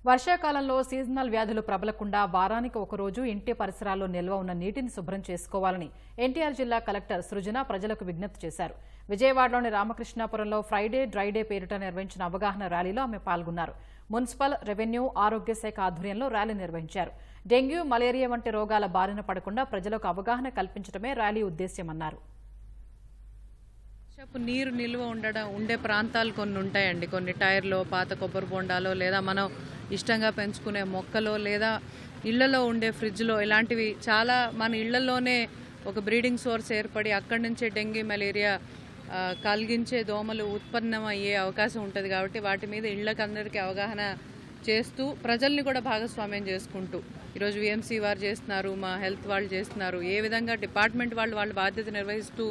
వర్షాకాలంలో సీజనల్ వ్యాధులు ప్రబలకుండా వారానికి ఒక రోజు ఇంటి పరిసరాల్లో నిల్వ ఉన్న నీటిని శుభ్రం చేసుకోవాలని ఎన్టీఆర్ జిల్లా కలెక్టర్ సృజన ప్రజలకు విజ్ఞప్తి చేశారు. విజయవాడలోని రామకృష్ణాపురంలో ఫ్రైడే డ్రైడే పేరిట నిర్వహించిన అవగాహన ర్యాలీలో ఆమె పాల్గొన్నారు. మున్సిపల్, రెవెన్యూ, ఆరోగ్య శాఖ ఆధ్వర్యంలో ర్యాలీ నిర్వహించారు. డెంగ్యూ, మలేరియా వంటి రోగాల బారిన పడకుండా ప్రజలకు అవగాహన కల్పించడమే ర్యాలీ ఉద్దేశ్యమన్నారు. నీరు నిల్వ ఉండే ప్రాంతాలు కొన్ని ఉంటాయండి. కొన్ని టైర్లో, పాత కొబ్బరి బొండాలో, లేదా మనం ఇష్టంగా పెంచుకునే మొక్కలో, లేదా ఇళ్లలో ఉండే ఫ్రిడ్జ్లో, ఇలాంటివి చాలా మన ఇళ్లలోనే ఒక బ్రీడింగ్ సోర్స్ ఏర్పడి అక్కడి నుంచే డెంగ్యూ, మలేరియా కలిగించే దోమలు ఉత్పన్నం అయ్యే అవకాశం ఉంటుంది. కాబట్టి వాటి మీద ఇళ్లకందరికీ అవగాహన చేస్తూ ప్రజల్ని కూడా భాగస్వామ్యం చేసుకుంటూ ఈరోజు విఎంసీ వారు చేస్తున్నారు, మా హెల్త్ వాళ్ళు చేస్తున్నారు, ఏ విధంగా డిపార్ట్మెంట్ వాళ్ళ బాధ్యత నిర్వహిస్తూ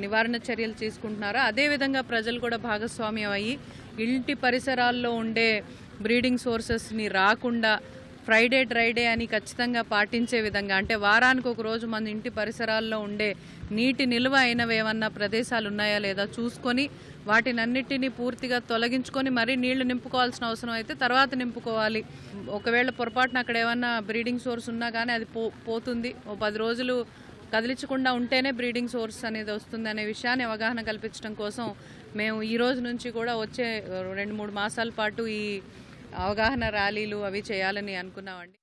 నివారణ చర్యలు తీసుకుంటున్నారో అదేవిధంగా ప్రజలు కూడా భాగస్వామ్యం అయ్యి ఇంటి పరిసరాల్లో ఉండే బ్రీడింగ్ సోర్సెస్ని రాకుండా ఫ్రైడే డ్రైడే అని ఖచ్చితంగా పాటించే విధంగా, అంటే వారానికి ఒక రోజు మన ఇంటి పరిసరాల్లో ఉండే నీటి నిల్వ అయినవి ఏమన్నా ప్రదేశాలు ఉన్నాయా లేదా చూసుకొని వాటినన్నిటినీ పూర్తిగా తొలగించుకొని మరీ నీళ్లు నింపుకోవాల్సిన అవసరం అయితే తర్వాత నింపుకోవాలి. ఒకవేళ పొరపాటున అక్కడ ఏమన్నా బ్రీడింగ్ సోర్స్ ఉన్నా కానీ అది పోతుంది. ఓ 10 రోజులు కదిలించకుండా ఉంటేనే బ్రీడింగ్ సోర్స్ అనేది వస్తుంది అనే విషయాన్ని అవగాహన కల్పించడం కోసం మేము ఈ రోజు నుంచి కూడా వచ్చే 2-3 మాసాల పాటు ఈ అవగాహన ర్యాలీలు అవి చేయాలని అనుకున్నామండి.